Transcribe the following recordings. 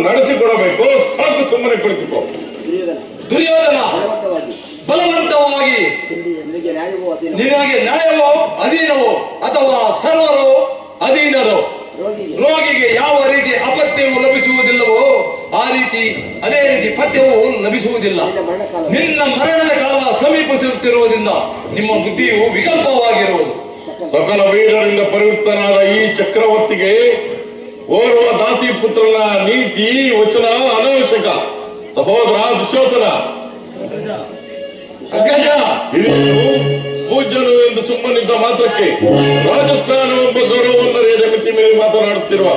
ನಡೆಸಿಕೊಡಬೇಕು. ಸಾಕು, ಸುಮ್ಮನೆ ಕುಳಿತುಕೋ. ದುರ್ಯೋಧನ ಬಲವಂತವಾಗಿ ನಿನಗೆ ನ್ಯಾಯವೋ ಅಧೀನವೋ ಅಥವಾ ಸರ್ವರೋ ಅಧೀನರೋ ರೋಗಿಗೆ ಯಾವ ರೀತಿ ಅಪತ್ಯವು ಲಭಿಸುವುದಿಲ್ಲವೋ ಅದೇ ರೀತಿ ಪಥ್ಯವೂ ಲಭಿಸುವುದಿಲ್ಲ. ನಿನ್ನ ಮರಣದ ಕಾಲ ಸಮೀಪಿಸುತ್ತಿರುವುದರಿಂದ ನಿಮ್ಮ ಬುದ್ಧಿಯು ವಿಕಲ್ಪವಾಗಿರುವುದು. ಸಕಲ ವೀರರಿಂದ ಪರಿವೃತ್ತನಾದ ಈ ಚಕ್ರವರ್ತಿಗೆ ಓರ್ವ ದಾಸಿ ಪುತ್ರನ ನೀತಿ ವಚನ ಅನಾವಶ್ಯಕ. ಸಹೋದರ ದುಶ್ಯಾಸನ, ಪೂಜ್ಯನು ಎಂದು ಸುಮ್ಮನಿದ್ದ ಮಾತ್ರಕ್ಕೆ ರಾಜಸ್ಥಾನ ಒಬ್ಬ ಗೌರವವನ್ನರಿಯದ ಮಿತಿ ಮೇಲೆ ಮಾತನಾಡುತ್ತಿರುವ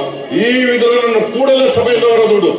ಈ ವಿಧವನ್ನು ಕೂಡಲೇ ಸಭೆಯಿಂದ ಹೊರದೂಡು.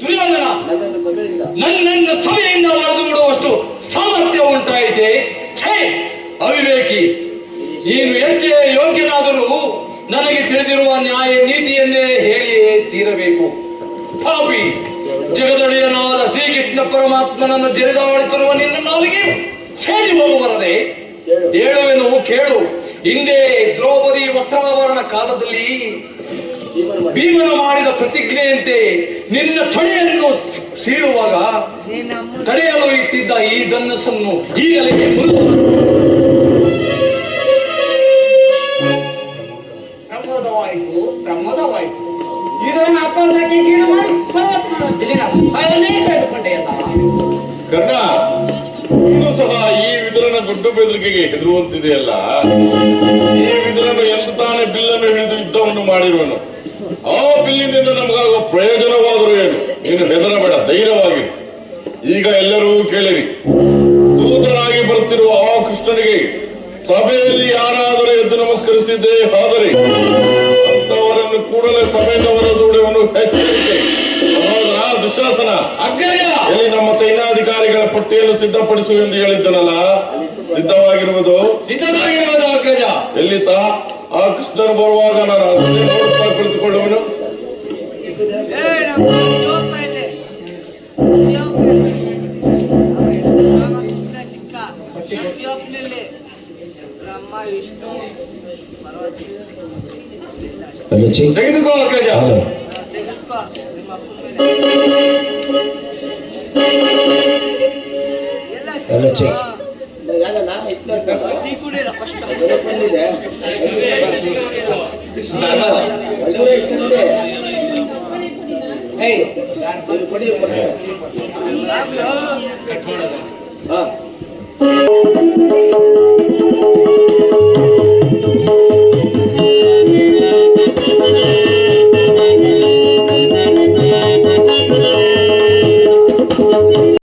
ದುರ್ಯೋಧನ, ನನ್ನನ್ನು ಸಭೆಯಿಂದ ಹೊಡೆದು ಬಿಡುವಷ್ಟು ಸಾಮರ್ಥ್ಯ ಉಂಟಾಯಿತೆ. ಛೇ, ಅವಿವೇಕಿ! ನೀನು ಎಷ್ಟೇ ಯೋಗ್ಯನಾದರೂ ನನಗೆ ತಿಳಿದಿರುವ ನ್ಯಾಯ ನೀತಿಯನ್ನೇ ಹೇಳಿಯೇ ತೀರಬೇಕು. ಪಾಪಿ! ಜಗದೊಡೆಯನಾದ ಶ್ರೀಕೃಷ್ಣ ಪರಮಾತ್ಮನನ್ನು ಜರಿದಾಡುತ್ತಿರುವ ನಿನ್ನ ನಾಲಿಗೆ ಸೇರಿ ಹೋಗಬರದೆ ಹೇಳುವೆನು, ಕೇಳು. ಹಿಂದೆ ದ್ರೌಪದಿ ವಸ್ತ್ರಾಭರಣ ಕಾಲದಲ್ಲಿ ಭೀಮನು ಮಾಡಿದ ಪ್ರತಿಜ್ಞೆಯಂತೆ ನಿನ್ನ ತೊಡೆಯನ್ನು ಸೀಳುವಾಗ ತಡೆಯಲು ಇಟ್ಟಿದ್ದ ಈ ಧನಸ್ಸನ್ನು ಈಗಲೇ ಪ್ರಮೋದವಾಯಿತು. ಇದನ್ನು ಅಪ್ಪಸಕ್ಕೆ ಕೀಳು ಮಾಡಿ ಕಳೆದುಕೊಂಡೆ. ಕರ್ಣ, ಇನ್ನೂ ಸಹ ಈ ವಿದುರನ ದೊಡ್ಡ ಬೆದರಿಕೆಗೆ ಹೆದರುವಂತಿದೆಯಲ್ಲ. ಈ ವಿದುರನು ಎಂದು ತಾನೇ ಬಿಲ್ಲನ್ನು ಹಿಡಿದು ಯುದ್ಧವನ್ನು ಮಾಡಿರುವನು. ಆ ಬಿಲ್ಲಿನಿಂದ ನಮಗಾಗುವ ಪ್ರಯೋಜನವಾದರೂ ಏನು? ನೀನು ಹೆದರಬೇಡ, ಧೈರ್ಯವಾಗಿ. ಈಗ ಎಲ್ಲರೂ ಕೇಳಿರಿ. ದೂತನಾಗಿ ಬರುತ್ತಿರುವ ಆ ಕೃಷ್ಣನಿಗೆ ಸಭೆಯಲ್ಲಿ ಯಾರಾದರೂ ಎದ್ದು ನಮಸ್ಕರಿಸಿದ್ದೇ ಆದರೆ ಅಂತವರನ್ನು ಕೂಡಲೇ ಸಭೆಯಿಂದ ಹೊರದೂಡುವನು. ಎಚ್ಚರಿಕೆ! ದುಶ್ಯಾಸನ, ಎಲ್ಲಿ ನಮ್ಮ ಸೈನ್ಯಾಧಿಕಾರಿಗಳ ಪಟ್ಟಿಯನ್ನು ಸಿದ್ಧಪಡಿಸು ಎಂದು ಹೇಳಿದ್ದನಲ್ಲ, ಸಿದ್ಧವಾಗಿರುವುದು ಅಗ್ರಜ. ಎಲ್ಲಿತ ಆ ಕೃಷ್ಣನು ಬರುವಾಗ ನಾನು ಅದನ್ನೇ ನೋಡುತ್ತಾ ಕುಳಿತುಕೊಳ್ಳುವನು. ತೆಗೆದುಕೋ ಅಗ್ರಜ.